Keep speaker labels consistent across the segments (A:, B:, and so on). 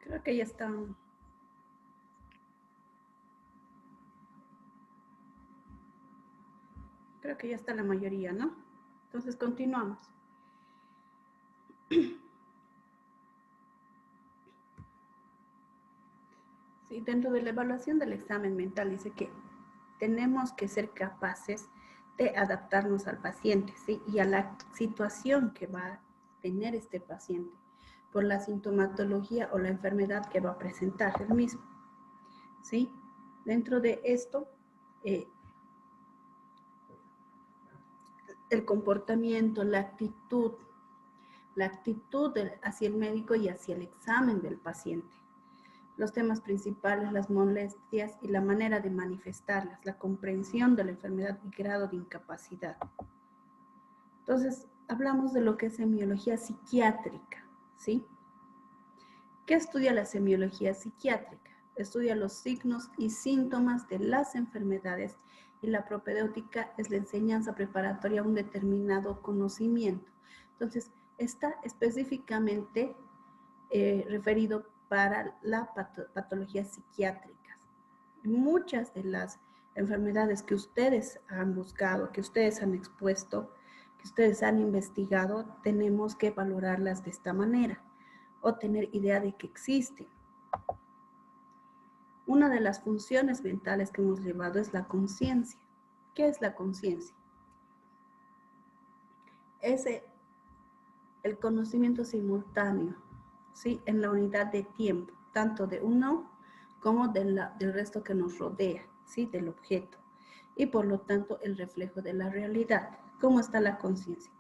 A: Creo que ya está. Creo que ya está la mayoría, ¿no? Entonces continuamos. Sí, dentro de la evaluación del examen mental dice que tenemos que ser capaces de adaptarnos al paciente, ¿sí? Y a la situación que va a tener este paciente por la sintomatología o la enfermedad que va a presentar el mismo, ¿sí? Dentro de esto, el comportamiento, la actitud hacia el médico y hacia el examen del paciente. Los temas principales, las molestias y la manera de manifestarlas, la comprensión de la enfermedad y grado de incapacidad. Entonces, hablamos de lo que es semiología psiquiátrica, ¿sí? ¿Qué estudia la semiología psiquiátrica? Estudia los signos y síntomas de las enfermedades y la propedéutica es la enseñanza preparatoria a un determinado conocimiento. Entonces, está específicamente referido para las patologías psiquiátricas. Muchas de las enfermedades que ustedes han buscado, que ustedes han expuesto, que ustedes han investigado, tenemos que valorarlas de esta manera o tener idea de que existen. Una de las funciones mentales que hemos llevado es la conciencia. ¿Qué es la conciencia? Es el conocimiento simultáneo, ¿sí? En la unidad de tiempo, tanto de uno como del resto que nos rodea, ¿sí? Del objeto. Y por lo tanto, el reflejo de la realidad. ¿Cómo está la conciencia?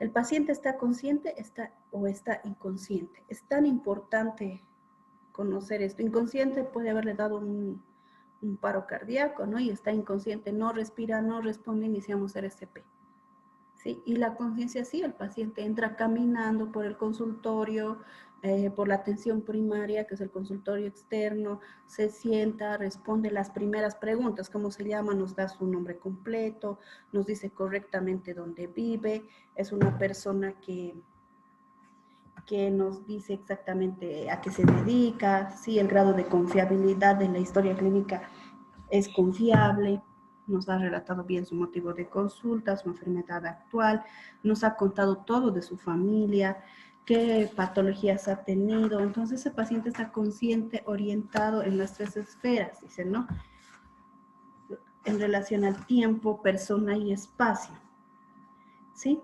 A: ¿El paciente está consciente o está inconsciente? Es tan importante conocer esto. Inconsciente puede haberle dado un paro cardíaco, ¿no? Y está inconsciente, no respira, no responde, iniciamos RCP. ¿Sí? Y la conciencia sí, el paciente entra caminando por el consultorio, por la atención primaria, que es el consultorio externo, se sienta, responde las primeras preguntas, ¿cómo se llama? Nos da su nombre completo, nos dice correctamente dónde vive, es una persona que nos dice exactamente a qué se dedica, si el grado de confiabilidad de la historia clínica es confiable, nos ha relatado bien su motivo de consulta, su enfermedad actual, nos ha contado todo de su familia, qué patologías ha tenido. Entonces ese paciente está consciente, orientado en las tres esferas, dicen, ¿no? En relación al tiempo, persona y espacio, ¿sí?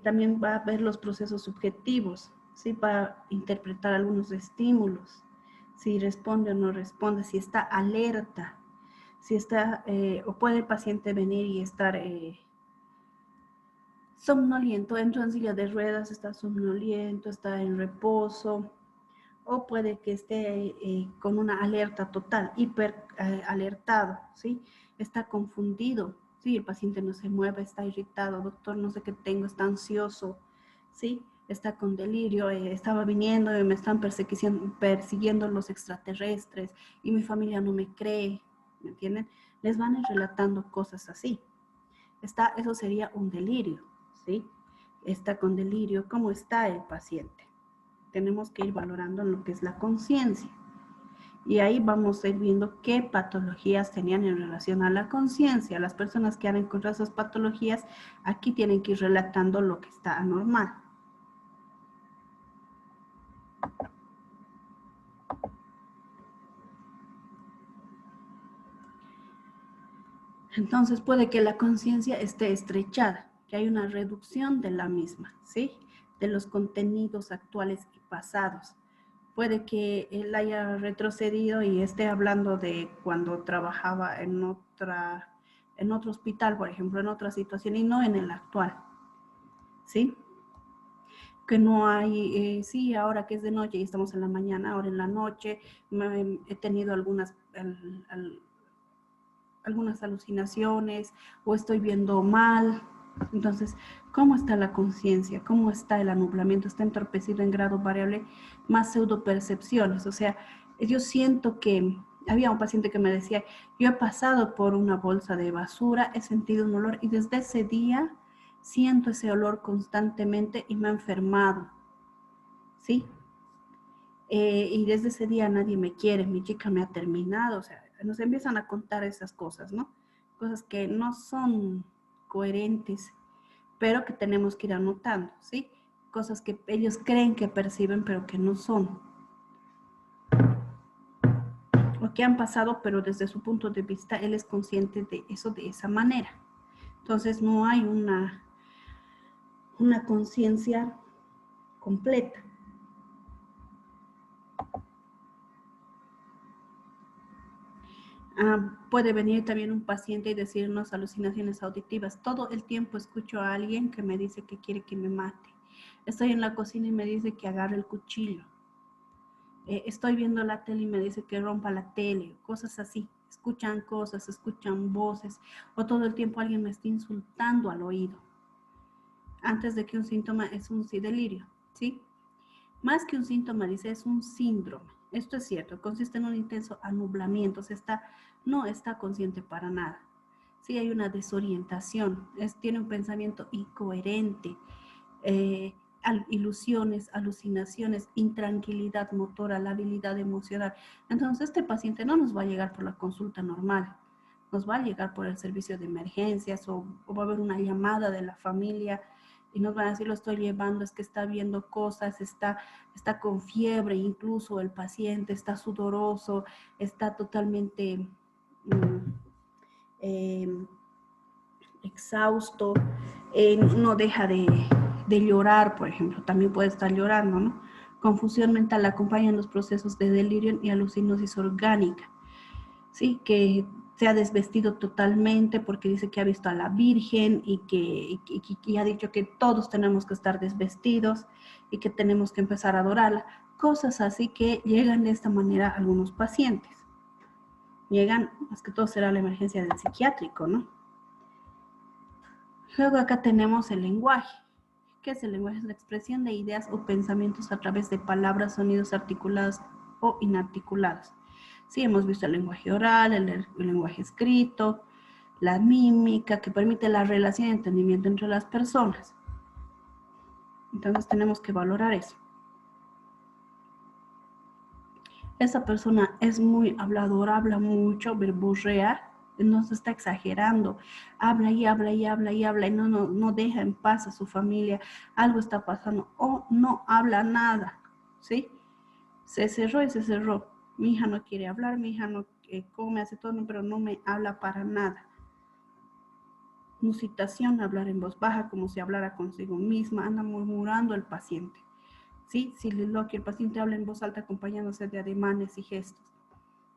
A: También va a ver los procesos subjetivos, ¿sí? Va a interpretar algunos estímulos, si responde o no responde, si está alerta, si está, o puede el paciente venir y estar somnoliento, entra en silla de ruedas, está somnoliento, está en reposo, o puede que esté con una alerta total, hiper alertado, ¿sí? Está confundido, ¿sí? El paciente no se mueve, está irritado, doctor, no sé qué tengo, está ansioso, ¿sí? Está con delirio, estaba viniendo y me están persiguiendo los extraterrestres y mi familia no me cree, ¿me entienden? Les van a ir relatando cosas así. Eso sería un delirio, ¿sí? Está con delirio, ¿cómo está el paciente? Tenemos que ir valorando lo que es la conciencia. Y ahí vamos a ir viendo qué patologías tenían en relación a la conciencia. Las personas que han encontrado esas patologías, aquí tienen que ir relatando lo que está anormal. Entonces puede que la conciencia esté estrechada, que hay una reducción de la misma, ¿sí? De los contenidos actuales y pasados. Puede que él haya retrocedido y esté hablando de cuando trabajaba en otro hospital, por ejemplo, en otra situación y no en el actual, ¿sí? que no hay, sí, ahora que es de noche y estamos en la mañana, ahora en la noche, he tenido algunas alucinaciones o estoy viendo mal. Entonces, ¿cómo está la conciencia? ¿Cómo está el anublamiento? Está entorpecido en grado variable, más pseudopercepciones. O sea, yo siento que había un paciente que me decía, yo he pasado por una bolsa de basura, he sentido un olor y desde ese día siento ese olor constantemente y me ha enfermado, ¿sí? Y desde ese día nadie me quiere, mi chica me ha terminado, o sea, nos empiezan a contar esas cosas, ¿no? Cosas que no son coherentes, pero que tenemos que ir anotando, ¿sí? Cosas que ellos creen que perciben, pero que no son. O que han pasado, pero desde su punto de vista, él es consciente de eso de esa manera. Entonces no hay una conciencia completa. Puede venir también un paciente y decirnos alucinaciones auditivas. Todo el tiempo escucho a alguien que me dice que quiere que me mate. Estoy en la cocina y me dice que agarre el cuchillo. Estoy viendo la tele y me dice que rompa la tele, cosas así. Escuchan cosas, escuchan voces, o todo el tiempo alguien me está insultando al oído. Antes de que un síntoma es un delirio, ¿sí? Más que un síntoma, dice, es un síndrome. Esto es cierto, consiste en un intenso anublamiento, no está consciente para nada. Sí hay una desorientación, tiene un pensamiento incoherente, ilusiones, alucinaciones, intranquilidad motora, labilidad emocional. Entonces este paciente no nos va a llegar por la consulta normal, nos va a llegar por el servicio de emergencias o va a haber una llamada de la familia y nos van a decir, lo estoy llevando, es que está viendo cosas, está con fiebre, incluso el paciente está sudoroso, está totalmente exhausto, no deja de llorar, por ejemplo, también puede estar llorando, ¿no? Confusión mental acompañan los procesos de delirio y alucinosis orgánica, ¿sí? Que se ha desvestido totalmente porque dice que ha visto a la Virgen y ha dicho que todos tenemos que estar desvestidos y que tenemos que empezar a adorarla. Cosas así que llegan de esta manera a algunos pacientes. Llegan, más que todo será la emergencia del psiquiátrico, ¿no? Luego acá tenemos el lenguaje. ¿Qué es el lenguaje? Es la expresión de ideas o pensamientos a través de palabras, sonidos articulados o inarticulados. Sí, hemos visto el lenguaje oral, el lenguaje escrito, la mímica, que permite la relación y entendimiento entre las personas. Entonces tenemos que valorar eso. Esa persona es muy habladora, habla mucho, verborrea, no se está exagerando, habla y habla y habla y habla y no deja en paz a su familia, algo está pasando o no habla nada, ¿sí? Se cerró y se cerró. Mi hija no quiere hablar, mi hija no come, hace todo, pero no me habla para nada. Musitación, hablar en voz baja como si hablara consigo misma, anda murmurando el paciente. ¿Sí? Soliloquio, el paciente habla en voz alta acompañándose de ademanes y gestos.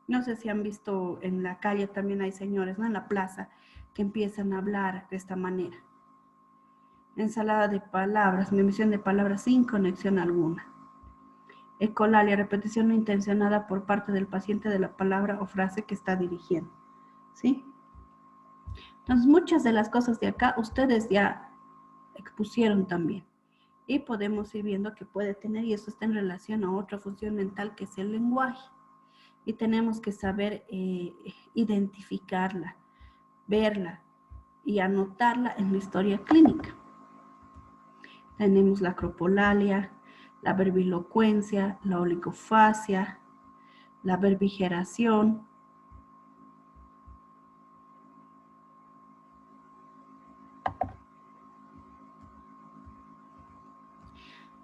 A: No sé si han visto en la calle, también hay señores, ¿no? En la plaza, que empiezan a hablar de esta manera. Ensalada de palabras, emisión de palabras sin conexión alguna. Ecolalia, repetición no intencionada por parte del paciente de la palabra o frase que está dirigiendo. ¿Sí? Entonces, muchas de las cosas de acá ustedes ya expusieron también. Y podemos ir viendo que puede tener, y eso está en relación a otra función mental que es el lenguaje. Y tenemos que saber identificarla, verla y anotarla en la historia clínica. Tenemos la acropolalia, la verbilocuencia, la oligofasia, la verbigeración.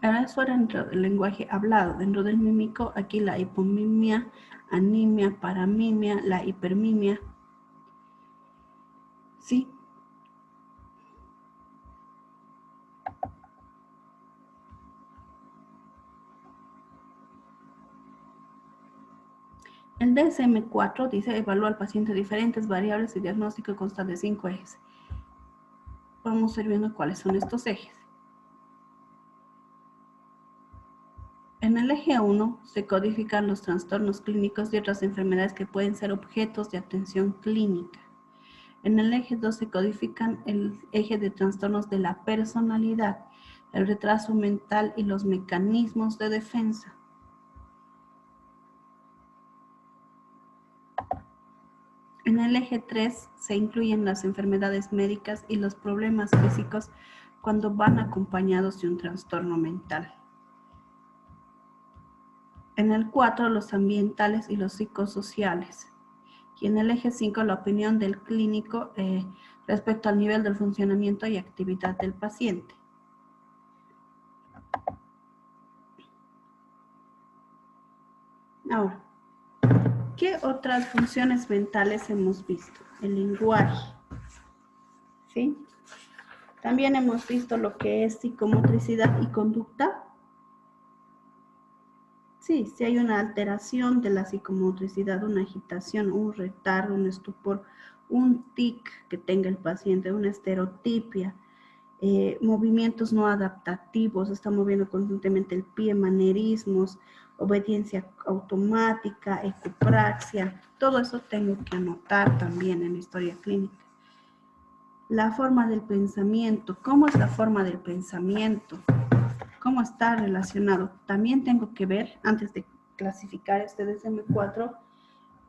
A: Ahora eso era dentro del lenguaje hablado. Dentro del mímico, aquí la hipomimia, anemia, paramimia, la hipermimia. ¿Sí? El DSM-4 dice, evalúa al paciente diferentes variables y diagnóstico consta de 5 ejes. Vamos a ir viendo cuáles son estos ejes. En el eje 1 se codifican los trastornos clínicos y otras enfermedades que pueden ser objetos de atención clínica. En el eje 2 se codifican el eje de trastornos de la personalidad, el retraso mental y los mecanismos de defensa. En el eje 3 se incluyen las enfermedades médicas y los problemas físicos cuando van acompañados de un trastorno mental. En el 4 los ambientales y los psicosociales. Y en el eje 5 la opinión del clínico respecto al nivel del funcionamiento y actividad del paciente. Ahora, ¿qué otras funciones mentales hemos visto? El lenguaje, ¿sí? También hemos visto lo que es psicomotricidad y conducta. Sí, si hay una alteración de la psicomotricidad, una agitación, un retardo, un estupor, un tic que tenga el paciente, una estereotipia, movimientos no adaptativos, está moviendo constantemente el pie, manerismos, obediencia automática, ecopraxia, todo eso tengo que anotar también en la historia clínica. La forma del pensamiento, ¿cómo es la forma del pensamiento? ¿Cómo está relacionado? También tengo que ver, antes de clasificar este DSM-4,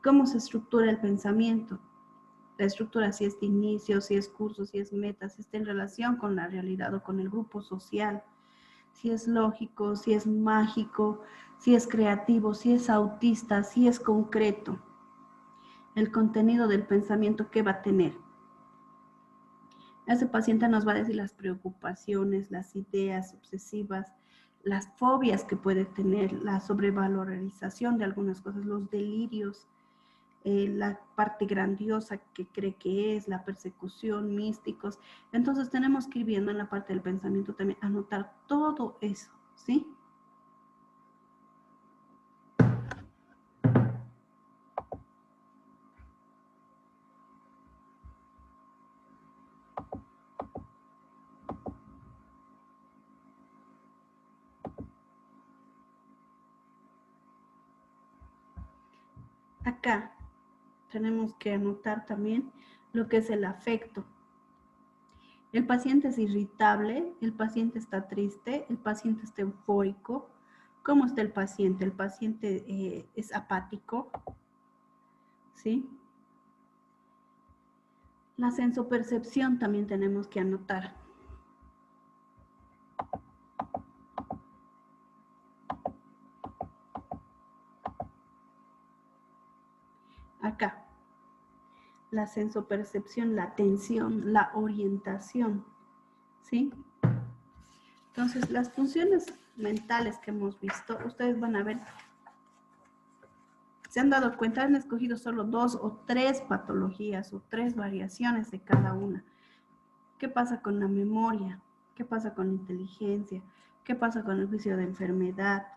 A: cómo se estructura el pensamiento. La estructura, si es de inicio, si es curso, si es meta, si está en relación con la realidad o con el grupo social, si es lógico, si es mágico, si es creativo, si es autista, si es concreto. El contenido del pensamiento que va a tener. Ese paciente nos va a decir las preocupaciones, las ideas obsesivas, las fobias que puede tener, la sobrevalorización de algunas cosas, los delirios, la parte grandiosa que cree que es, la persecución, místicos. Entonces tenemos que ir viendo en la parte del pensamiento también, anotar todo eso, ¿sí? Acá tenemos que anotar también lo que es el afecto. El paciente es irritable, el paciente está triste, el paciente está eufórico. ¿Cómo está el paciente? El paciente es apático, ¿sí? La sensopercepción también tenemos que anotar. Acá, la sensopercepción, la atención, la orientación, ¿sí? Entonces, las funciones mentales que hemos visto, ustedes van a ver, se han dado cuenta, han escogido solo 2 o 3 patologías o 3 variaciones de cada una. ¿Qué pasa con la memoria? ¿Qué pasa con la inteligencia? ¿Qué pasa con el juicio de enfermedad?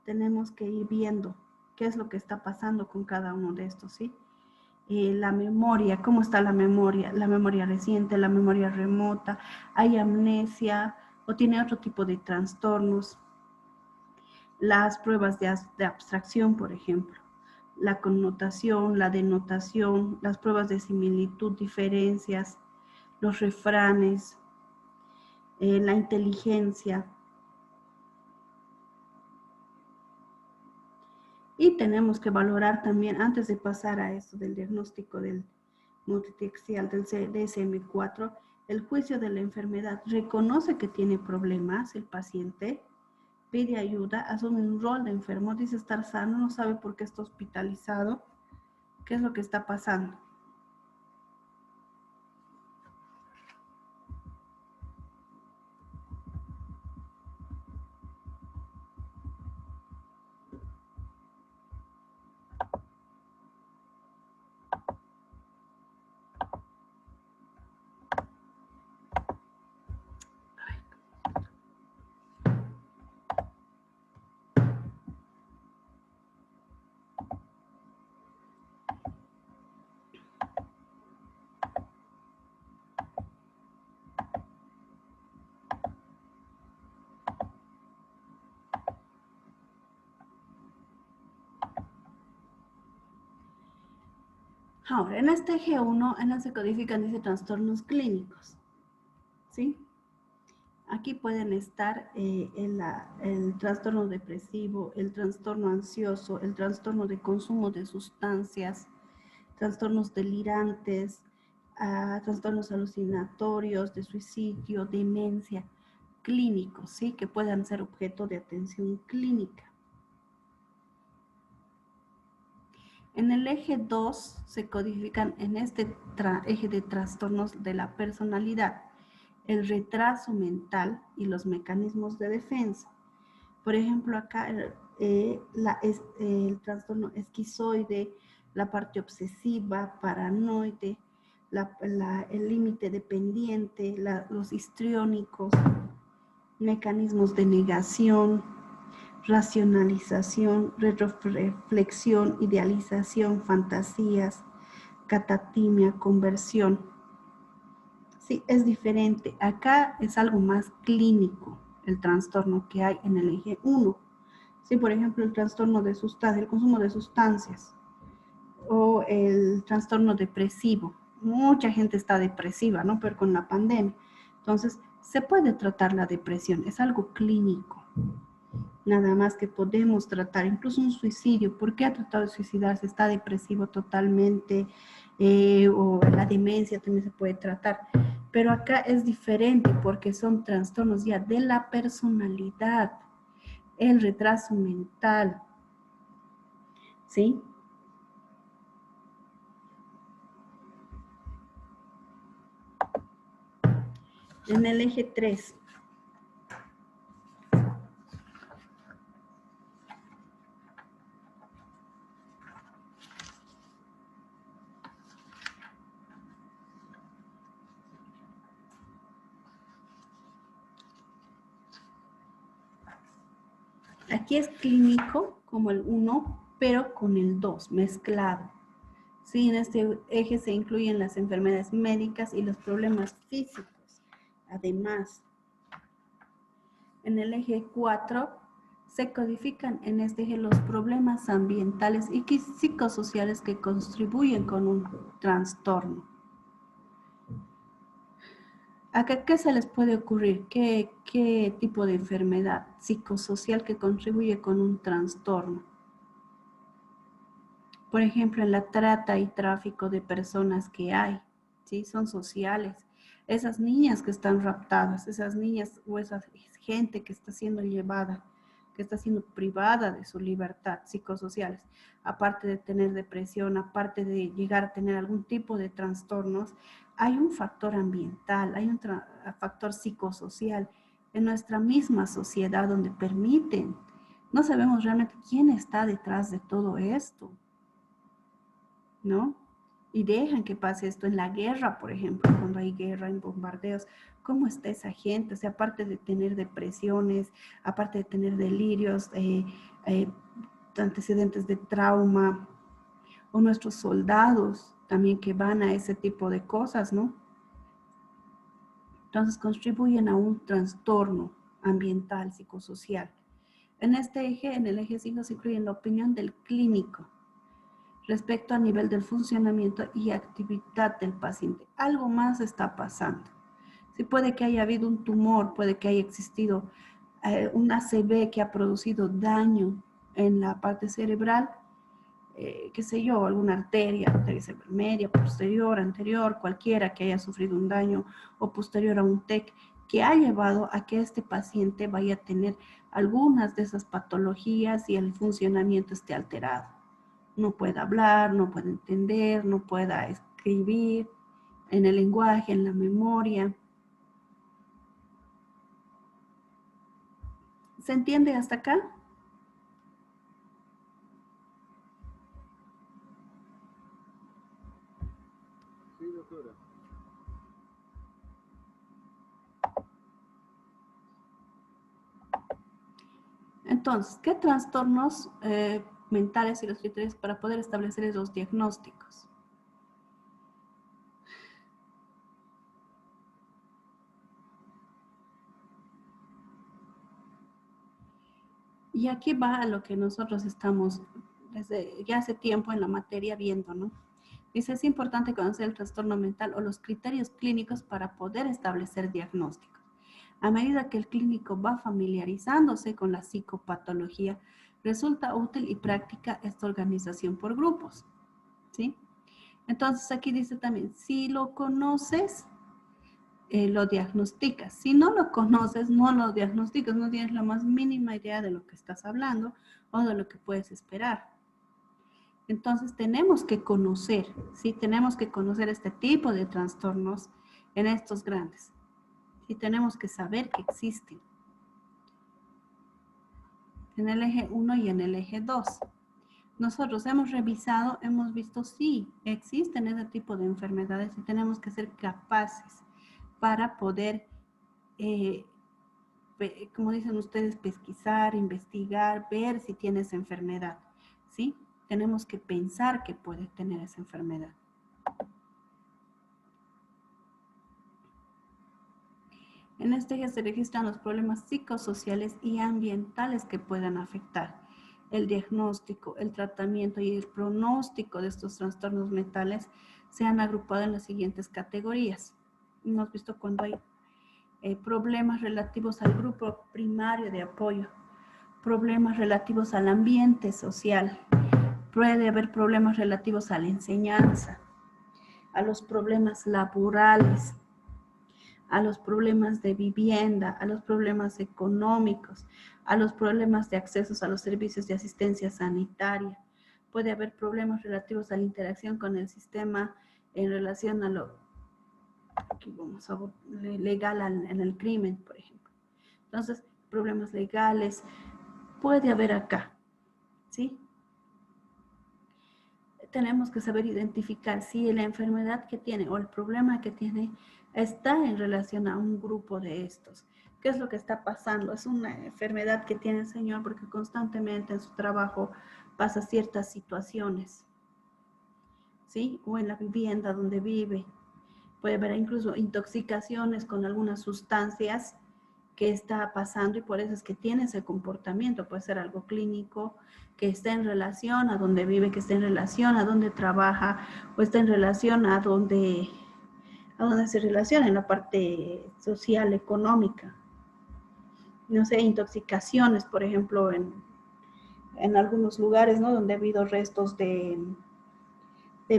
A: Tenemos que ir viendo qué es lo que está pasando con cada uno de estos, ¿sí? La memoria, ¿cómo está la memoria reciente, la memoria remota, hay amnesia o tiene otro tipo de trastornos, las pruebas de abstracción, por ejemplo, la connotación, la denotación, las pruebas de similitud, diferencias, los refranes, la inteligencia. Y tenemos que valorar también, antes de pasar a esto del diagnóstico del multiaxial del DSM-4, el juicio de la enfermedad. Reconoce que tiene problemas el paciente, pide ayuda, asume un rol de enfermo, dice estar sano, no sabe por qué está hospitalizado, qué es lo que está pasando. Ahora, en este eje 1, en el se codifican, dice trastornos clínicos, ¿sí? Aquí pueden estar el trastorno depresivo, el trastorno ansioso, el trastorno de consumo de sustancias, trastornos delirantes, trastornos alucinatorios, de suicidio, demencia, clínicos, ¿sí? Que puedan ser objeto de atención clínica. En el eje 2 se codifican en este eje de trastornos de la personalidad, el retraso mental y los mecanismos de defensa. Por ejemplo, acá el trastorno esquizoide, la parte obsesiva, paranoide, el límite dependiente, los histriónicos, mecanismos de negación, racionalización, retroreflexión, idealización, fantasías, catatimia, conversión. Sí, es diferente. Acá es algo más clínico el trastorno que hay en el eje 1. Sí, por ejemplo, el trastorno de sustancias, el consumo de sustancias o el trastorno depresivo. Mucha gente está depresiva, ¿no? Pero con la pandemia. Entonces, se puede tratar la depresión, es algo clínico. Nada más que podemos tratar, incluso un suicidio. ¿Por qué ha tratado de suicidarse? Está depresivo totalmente, o la demencia también se puede tratar. Pero acá es diferente porque son trastornos ya de la personalidad, el retraso mental, ¿sí? En el eje 3. Aquí es clínico como el 1, pero con el 2 mezclado. Sí, en este eje se incluyen las enfermedades médicas y los problemas físicos. Además, en el eje 4 se codifican en este eje los problemas ambientales y psicosociales que contribuyen con un trastorno. ¿A qué se les puede ocurrir? ¿Qué tipo de enfermedad psicosocial que contribuye con un trastorno? Por ejemplo, en la trata y tráfico de personas que hay, ¿sí? Son sociales. Esas niñas que están raptadas, esas niñas o esa gente que está siendo llevada, que está siendo privada de su libertad, psicosociales, aparte de tener depresión, aparte de llegar a tener algún tipo de trastornos, hay un factor ambiental, hay un factor psicosocial en nuestra misma sociedad donde permiten. No sabemos realmente quién está detrás de todo esto, ¿no? Y dejan que pase esto en la guerra, por ejemplo, cuando hay guerra, en bombardeos. ¿Cómo está esa gente? O sea, aparte de tener depresiones, aparte de tener delirios, antecedentes de trauma, o nuestros soldados también que van a ese tipo de cosas, ¿no? Entonces contribuyen a un trastorno ambiental, psicosocial. En este eje, en el eje 5, se incluye la opinión del clínico respecto a nivel del funcionamiento y actividad del paciente. Algo más está pasando. Sí, puede que haya habido un tumor, puede que haya existido un ACV que ha producido daño en la parte cerebral, qué sé yo, alguna arteria media, posterior, anterior, cualquiera que haya sufrido un daño o posterior a un TEC, que ha llevado a que este paciente vaya a tener algunas de esas patologías y el funcionamiento esté alterado. No pueda hablar, no pueda entender, no pueda escribir en el lenguaje, en la memoria. ¿Se entiende hasta acá?
B: Sí, doctora.
A: Entonces, ¿qué trastornos mentales y los criterios para poder establecer los diagnósticos? Y aquí va a lo que nosotros estamos desde ya hace tiempo en la materia viendo, ¿no? Dice, es importante conocer el trastorno mental o los criterios clínicos para poder establecer diagnósticos. A medida que el clínico va familiarizándose con la psicopatología, resulta útil y práctica esta organización por grupos, ¿sí? Entonces aquí dice también, si lo conoces, lo diagnosticas. Si no lo conoces, no lo diagnosticas, no tienes la más mínima idea de lo que estás hablando o de lo que puedes esperar. Entonces tenemos que conocer, ¿sí? Tenemos que conocer este tipo de trastornos en estos grandes. Sí, tenemos que saber que existen. En el eje 1 y en el eje 2. Nosotros hemos revisado, hemos visto, sí, existen ese tipo de enfermedades y tenemos que ser capaces para poder, como dicen ustedes, pesquisar, investigar, ver si tiene esa enfermedad, ¿sí? Tenemos que pensar que puede tener esa enfermedad. En este eje se registran los problemas psicosociales y ambientales que puedan afectar. El diagnóstico, el tratamiento y el pronóstico de estos trastornos mentales se han agrupado en las siguientes categorías. Hemos visto cuando hay problemas relativos al grupo primario de apoyo, problemas relativos al ambiente social, puede haber problemas relativos a la enseñanza, a los problemas laborales, a los problemas de vivienda, a los problemas económicos, a los problemas de accesos a los servicios de asistencia sanitaria. Puede haber problemas relativos a la interacción con el sistema en relación a lo que vamos a legal en el crimen, por ejemplo. Entonces, problemas legales puede haber acá, ¿sí? Tenemos que saber identificar si la enfermedad que tiene o el problema que tiene está en relación a un grupo de estos. ¿Qué es lo que está pasando? Es una enfermedad que tiene el señor porque constantemente en su trabajo pasa ciertas situaciones, ¿sí? O en la vivienda donde vive. Puede haber incluso intoxicaciones con algunas sustancias que está pasando y por eso es que tiene ese comportamiento. Puede ser algo clínico, que esté en relación a donde vive, que esté en relación a donde trabaja, o está en relación a donde se relaciona en la parte social, económica. No sé, intoxicaciones, por ejemplo, en algunos lugares, ¿no? Donde ha habido restos de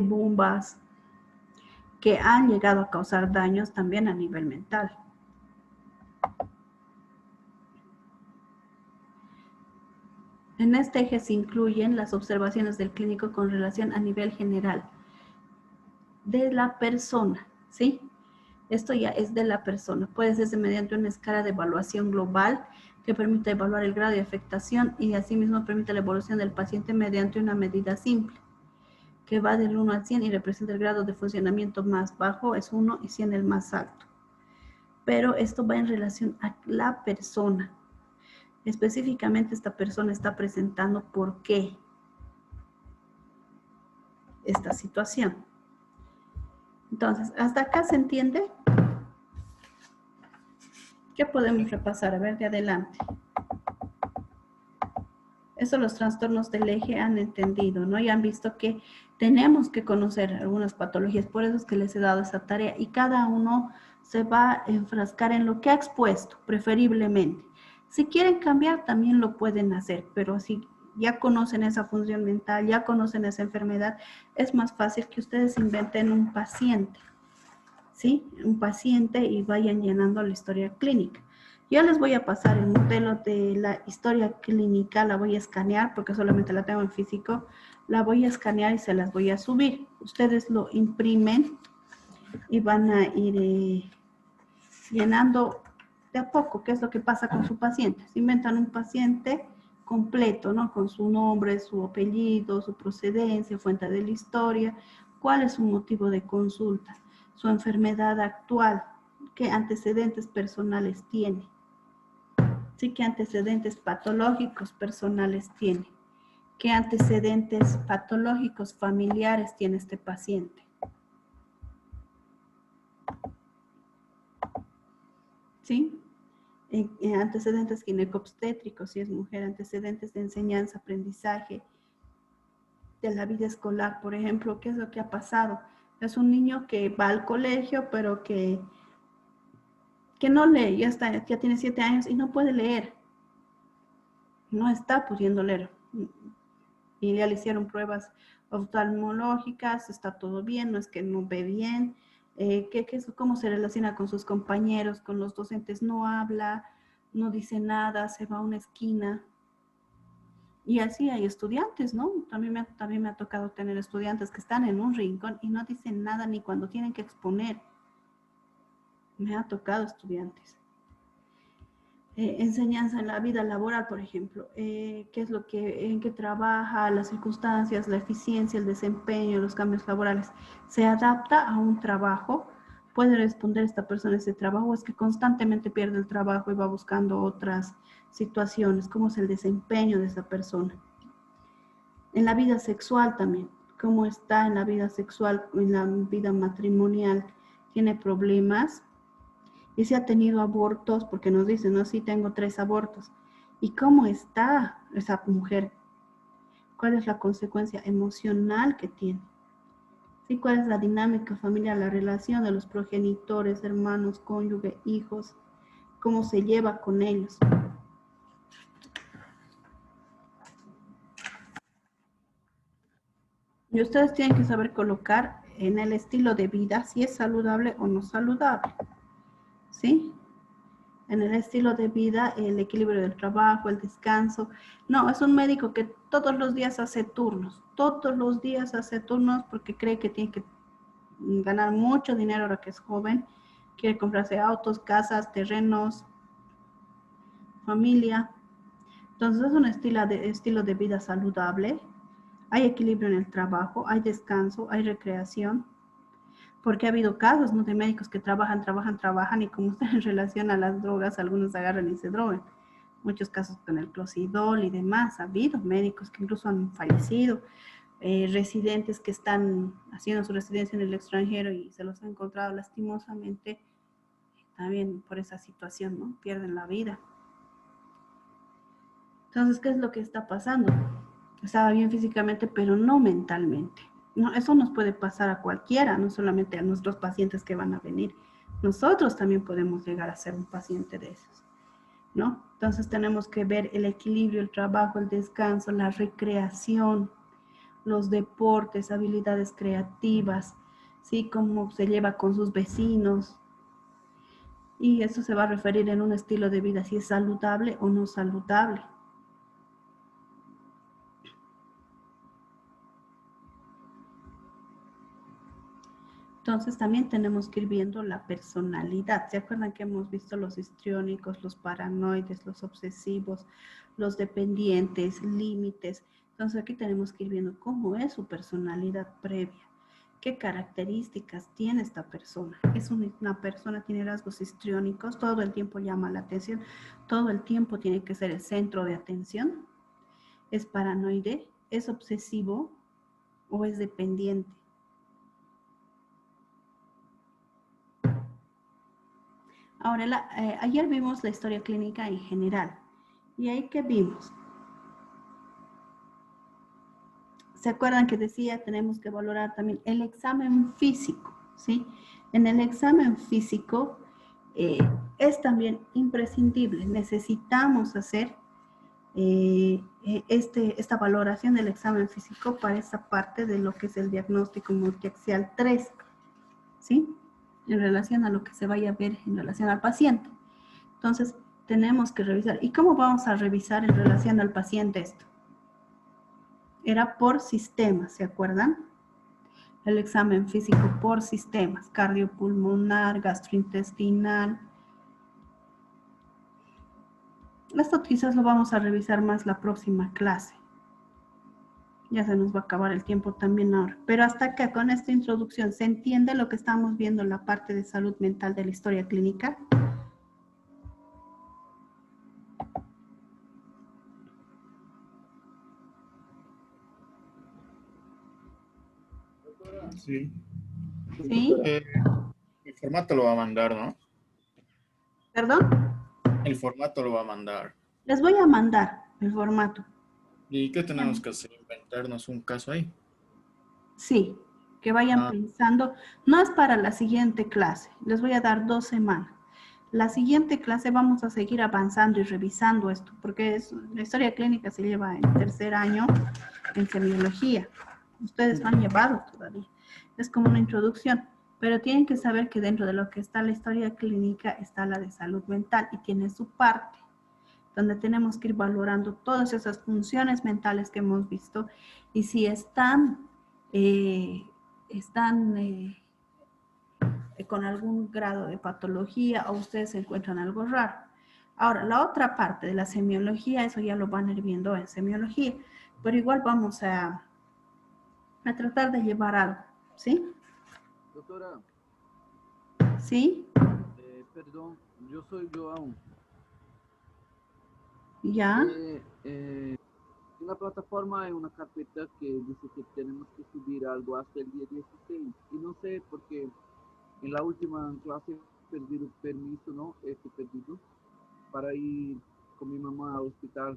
A: bombas que han llegado a causar daños también a nivel mental. En este eje se incluyen las observaciones del clínico con relación a nivel general de la persona, ¿sí? Esto ya es de la persona. Puede hacerse mediante una escala de evaluación global que permite evaluar el grado de afectación y asimismo permite la evolución del paciente mediante una medida simple que va del 1 al 100 y representa el grado de funcionamiento más bajo, es 1 y 100 el más alto. Pero esto va en relación a la persona. Específicamente esta persona está presentando por qué esta situación. Entonces, ¿hasta acá se entiende? ¿Qué podemos repasar? A ver, de adelante. Eso los trastornos del eje han entendido, ¿no? Y han visto que tenemos que conocer algunas patologías, por eso es que les he dado esa tarea y cada uno se va a enfrascar en lo que ha expuesto, preferiblemente. Si quieren cambiar, también lo pueden hacer, pero si ya conocen esa función mental, ya conocen esa enfermedad, es más fácil que ustedes inventen un paciente, ¿sí? Un paciente y vayan llenando la historia clínica. Yo les voy a pasar el modelo de la historia clínica, la voy a escanear porque solamente la tengo en físico, la voy a escanear y se las voy a subir. Ustedes lo imprimen y van a ir llenando de a poco qué es lo que pasa con su paciente. Se inventan un paciente completo, ¿no? Con su nombre, su apellido, su procedencia, fuente de la historia, cuál es su motivo de consulta, su enfermedad actual, qué antecedentes personales tiene, sí, qué antecedentes patológicos personales tiene, qué antecedentes patológicos familiares tiene este paciente. ¿Sí? Antecedentes ginecobstétricos, si es mujer, antecedentes de enseñanza, aprendizaje, de la vida escolar, por ejemplo, ¿qué es lo que ha pasado? Es un niño que va al colegio, pero que no lee, ya tiene 7 años y no puede leer. No está pudiendo leer. Y ya le hicieron pruebas oftalmológicas, está todo bien, no es que no ve bien, cómo se relaciona con sus compañeros, con los docentes, no habla, no dice nada, se va a una esquina. Y así hay estudiantes, ¿no? También me ha tocado tener estudiantes que están en un rincón y no dicen nada ni cuando tienen que exponer. Me ha tocado estudiantes. Enseñanza en la vida laboral, por ejemplo, qué es lo que, en qué trabaja, las circunstancias, la eficiencia, el desempeño, los cambios laborales. ¿Se adapta a un trabajo? ¿Puede responder esta persona a ese trabajo? ¿O es que constantemente pierde el trabajo y va buscando otras situaciones? ¿Cómo es el desempeño de esa persona? En la vida sexual también, ¿cómo está en la vida sexual, en la vida matrimonial? ¿Tiene problemas? Y si ha tenido abortos, porque nos dicen, no, sí, tengo 3 abortos. ¿Y cómo está esa mujer? ¿Cuál es la consecuencia emocional que tiene? ¿Sí? ¿Cuál es la dinámica familiar, la relación de los progenitores, hermanos, cónyuge, hijos? ¿Cómo se lleva con ellos? Y ustedes tienen que saber colocar en el estilo de vida si es saludable o no saludable. ¿Sí? En el estilo de vida, el equilibrio del trabajo, el descanso. No, es un médico que todos los días hace turnos porque cree que tiene que ganar mucho dinero ahora que es joven, quiere comprarse autos, casas, terrenos, familia. Entonces es un estilo de vida saludable. Hay equilibrio en el trabajo, hay descanso, hay recreación. Porque ha habido casos, ¿no?, de médicos que trabajan y como está en relación a las drogas, algunos agarran y se drogan. Muchos casos con el clocidol y demás. Ha habido médicos que incluso han fallecido, residentes que están haciendo su residencia en el extranjero y se los han encontrado lastimosamente también por esa situación, ¿no? Pierden la vida. Entonces, ¿qué es lo que está pasando? Estaba bien físicamente, pero no mentalmente. No, eso nos puede pasar a cualquiera, no solamente a nuestros pacientes que van a venir. Nosotros también podemos llegar a ser un paciente de esos, ¿no? Entonces tenemos que ver el equilibrio, el trabajo, el descanso, la recreación, los deportes, habilidades creativas, ¿sí? Cómo se lleva con sus vecinos. Y eso se va a referir en un estilo de vida, si es saludable o no saludable. Entonces también tenemos que ir viendo la personalidad. ¿Se acuerdan que hemos visto los histriónicos, los paranoides, los obsesivos, los dependientes, límites? Entonces aquí tenemos que ir viendo cómo es su personalidad previa. ¿Qué características tiene esta persona? ¿Es una persona, tiene rasgos histriónicos? ¿Todo el tiempo llama la atención? ¿Todo el tiempo tiene que ser el centro de atención? ¿Es paranoide? ¿Es obsesivo? ¿O es dependiente? Ahora, ayer vimos la historia clínica en general. ¿Y ahí qué vimos? ¿Se acuerdan que decía tenemos que valorar también el examen físico? ¿Sí? En el examen físico es también imprescindible. Necesitamos hacer esta valoración del examen físico para esa parte de lo que es el diagnóstico multiaxial 3, ¿sí? En relación a lo que se vaya a ver en relación al paciente. Entonces, tenemos que revisar. ¿Y cómo vamos a revisar en relación al paciente esto? Era por sistemas, ¿se acuerdan? El examen físico por sistemas, cardiopulmonar, gastrointestinal. Esto quizás lo vamos a revisar más la próxima clase. Ya se nos va a acabar el tiempo también ahora. Pero hasta acá, con esta introducción, ¿se entiende lo que estamos viendo en la parte de salud mental de la historia clínica?
B: Sí.
A: ¿Sí?
B: El formato lo va a mandar, ¿no?
A: ¿Perdón?
B: El formato lo va a mandar.
A: Les voy a mandar el formato.
B: ¿Y qué tenemos
A: Bien.
B: que hacer? ¿Inventarnos un caso ahí?
A: Sí, que vayan
B: Ah,
A: pensando. No es para la siguiente clase, les voy a dar 2 semanas. La siguiente clase vamos a seguir avanzando y revisando esto, porque la historia clínica se lleva en tercer año en semiología. Ustedes no han llevado todavía. Es como una introducción, pero tienen que saber que dentro de lo que está la historia clínica está la de salud mental y tiene su parte donde tenemos que ir valorando todas esas funciones mentales que hemos visto y si eh, están con algún grado de patología o ustedes se encuentran algo raro. Ahora, la otra parte de la semiología, eso ya lo van a ir viendo en semiología, pero igual vamos a tratar de llevar algo, ¿sí?
C: Doctora,
A: ¿Sí?
C: perdón, yo soy João.
A: ¿Ya?
C: En la plataforma hay una carpeta que dice que tenemos que subir algo hasta el día 16. Y no sé porque en la última clase he perdido permiso, ¿no? Este perdido para ir con mi mamá al hospital.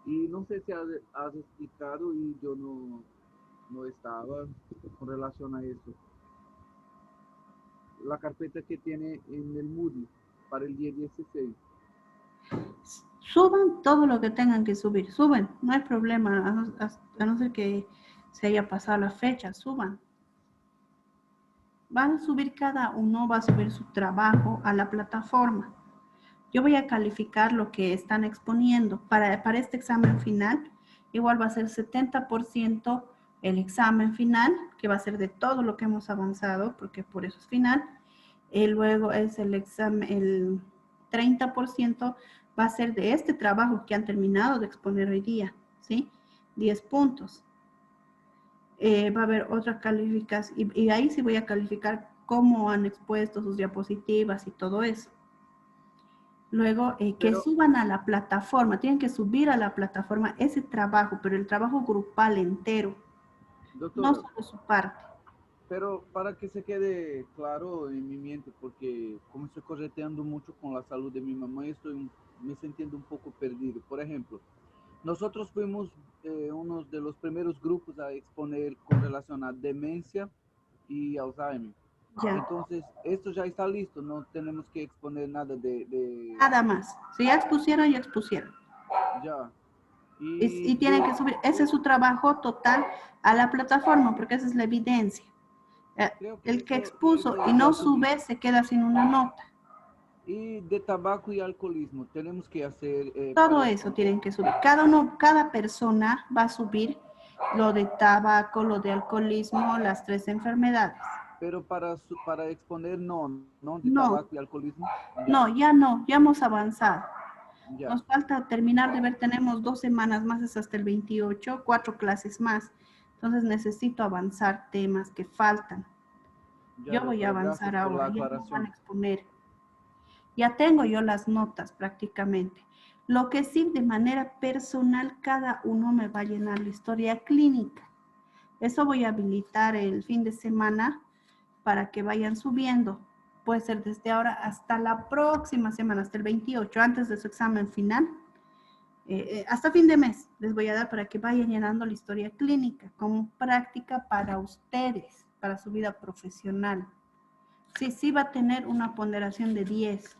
C: Y no sé si has explicado y yo no estaba con relación a eso. La carpeta que tiene en el Moodle para el día 16.
A: Suban todo lo que tengan que subir, suben, no hay problema, a no ser que se haya pasado la fecha, suban. Van a subir cada uno, va a subir su trabajo a la plataforma. Yo voy a calificar lo que están exponiendo. Para este examen final, igual va a ser 70% el examen final, que va a ser de todo lo que hemos avanzado, porque por eso es final. Y luego es el examen, el 30% va a ser de este trabajo que han terminado de exponer hoy día, ¿sí? 10 puntos. Va a haber otras calificaciones y ahí sí voy a calificar cómo han expuesto sus diapositivas y todo eso. Luego, que
C: Pero,
A: suban a la plataforma, tienen que subir a la plataforma ese trabajo, pero el trabajo grupal entero, no
C: doctora,
A: solo su parte.
C: pero para que se quede claro en mi mente, porque como estoy correteando mucho con la salud de mi mamá, me sintiendo un poco perdido. Por ejemplo, nosotros fuimos uno de los primeros grupos a exponer con relación a demencia y Alzheimer.
A: Ya,
C: Entonces, esto ya está listo, no tenemos que exponer nada
A: nada más. Si ya expusieron, ya expusieron.
C: ya.
A: Y tienen que subir, ese es su trabajo total a la plataforma, porque esa es la evidencia.
C: Creo que
A: El que
C: eso
A: expuso y
C: ya
A: no
C: subí.
A: sube se queda sin una nota.
C: Y de tabaco y alcoholismo, tenemos que hacer
A: Todo
C: para
A: eso
C: exponer.
A: tienen que subir. Cada uno, cada persona va a subir lo de tabaco, lo de alcoholismo, las 3 enfermedades.
C: Pero para exponer no, de
A: No,
C: tabaco y alcoholismo. Ya,
A: no, ya no, ya hemos avanzado.
C: ya,
A: Nos falta terminar de ver, tenemos 2 semanas más, es hasta el 28, 4 clases más. Entonces necesito avanzar temas que faltan.
C: ya,
A: Yo voy a
C: doctora,
A: avanzar
C: gracias por la
A: ahora, ya no van a
C: aclaración.
A: exponer. Ya tengo yo las notas prácticamente. Lo que sí, de manera personal, cada uno me va a llenar la historia clínica. Eso voy a habilitar el fin de semana para que vayan subiendo. Puede ser desde ahora hasta la próxima semana, hasta el 28, antes de su examen final. Hasta fin de mes les voy a dar para que vayan llenando la historia clínica como práctica para ustedes, para su vida profesional. Sí, sí va a tener una ponderación de 10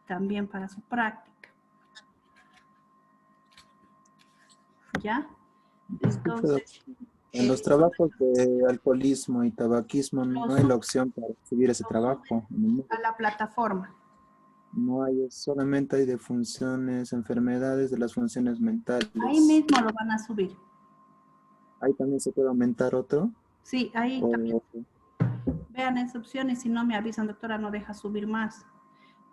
A: también para su práctica. ¿Ya?
D: Disculpe,
A: Entonces,
D: en los trabajos de alcoholismo y tabaquismo
A: lo
D: no hay la
A: suben,
D: opción para subir ese
A: lo suben
D: trabajo. No
A: a la plataforma.
D: no hay, solamente hay de funciones, enfermedades de las funciones
A: Ahí
D: mentales.
A: mismo lo van a subir.
D: Ahí también se puede aumentar otro.
A: Sí, ahí también.
D: O,
A: Vean esa opción y si no me avisan, doctora, no deja subir más.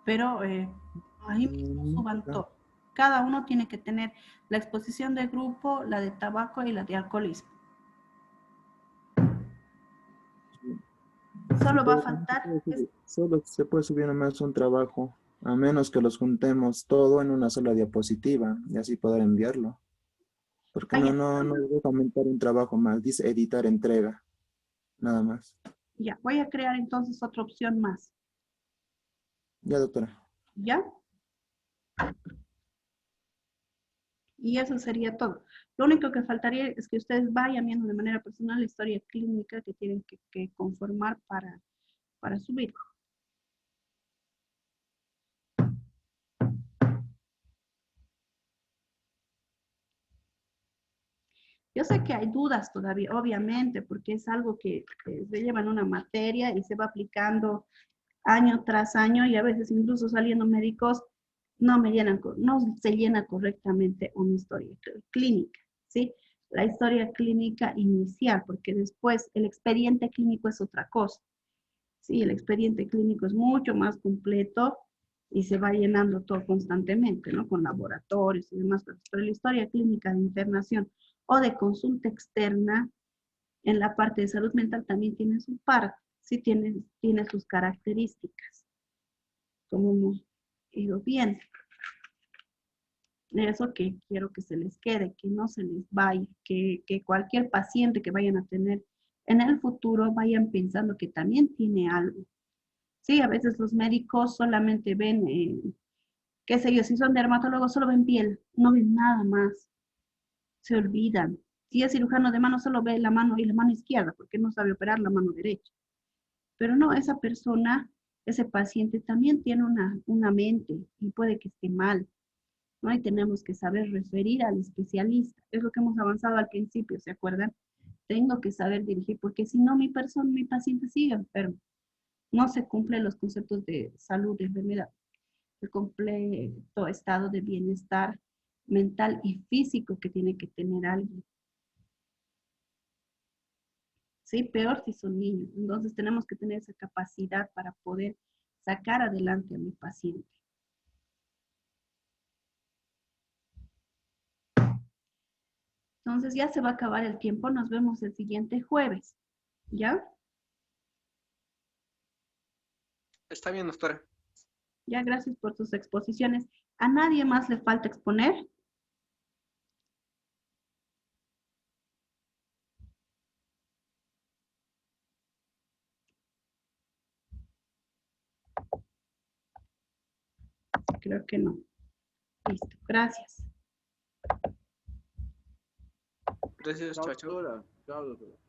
A: Pero ahí mismo suban
D: ya.
A: todo. Cada uno tiene que tener la exposición de grupo, la de tabaco y la de alcoholismo.
D: Sí,
A: Solo va a
D: pero
A: faltar,
D: solo se puede subir nomás un trabajo, a menos que los juntemos todo en una sola diapositiva y así poder enviarlo. Porque no deja aumentar un trabajo más, dice editar entrega, nada más.
A: ya, voy a crear entonces otra opción más.
D: Ya, doctora.
A: ¿Ya? Y eso sería todo. Lo único que faltaría es que ustedes vayan viendo de manera personal la historia clínica que tienen que conformar para subir. Yo sé que hay dudas todavía, obviamente, porque es algo que se lleva en una materia y se va aplicando año tras año y a veces incluso saliendo médicos no se llena correctamente una historia clínica, ¿sí? La historia clínica inicial, porque después el expediente clínico es otra cosa, ¿sí? El expediente clínico es mucho más completo y se va llenando todo constantemente, ¿no? Con laboratorios y demás cosas. Pero la historia clínica de internación o de consulta externa en la parte de salud mental también tiene su parte, sí tiene sus características, como hemos ido viendo. Eso que quiero que se les quede, que no se les vaya, que cualquier paciente que vayan a tener en el futuro vayan pensando que también tiene algo. Sí, a veces los médicos solamente ven, qué sé yo, si son dermatólogos solo ven piel, no ven nada más, se olvidan. Si es cirujano de mano solo ve la mano y la mano izquierda porque no sabe operar la mano derecha. Pero no, esa persona, ese paciente también tiene una mente y puede que esté mal, ¿no? Y tenemos que saber referir al especialista. Es lo que hemos avanzado al principio, ¿se acuerdan? Tengo que saber dirigir, porque si no, mi paciente sigue enfermo. No se cumplen los conceptos de salud, de enfermedad, el completo estado de bienestar mental y físico que tiene que tener alguien. Sí, peor si son niños. Entonces tenemos que tener esa capacidad para poder sacar adelante a mi paciente. Entonces ya se va a acabar el tiempo. Nos vemos el siguiente jueves. ¿Ya?
E: Está bien, doctora.
A: Ya, gracias por sus exposiciones. ¿A nadie más le falta exponer? Creo que no. Listo, gracias.
E: Gracias,
C: Chao,
E: chao, chao.
C: doctora. Chao, doctora.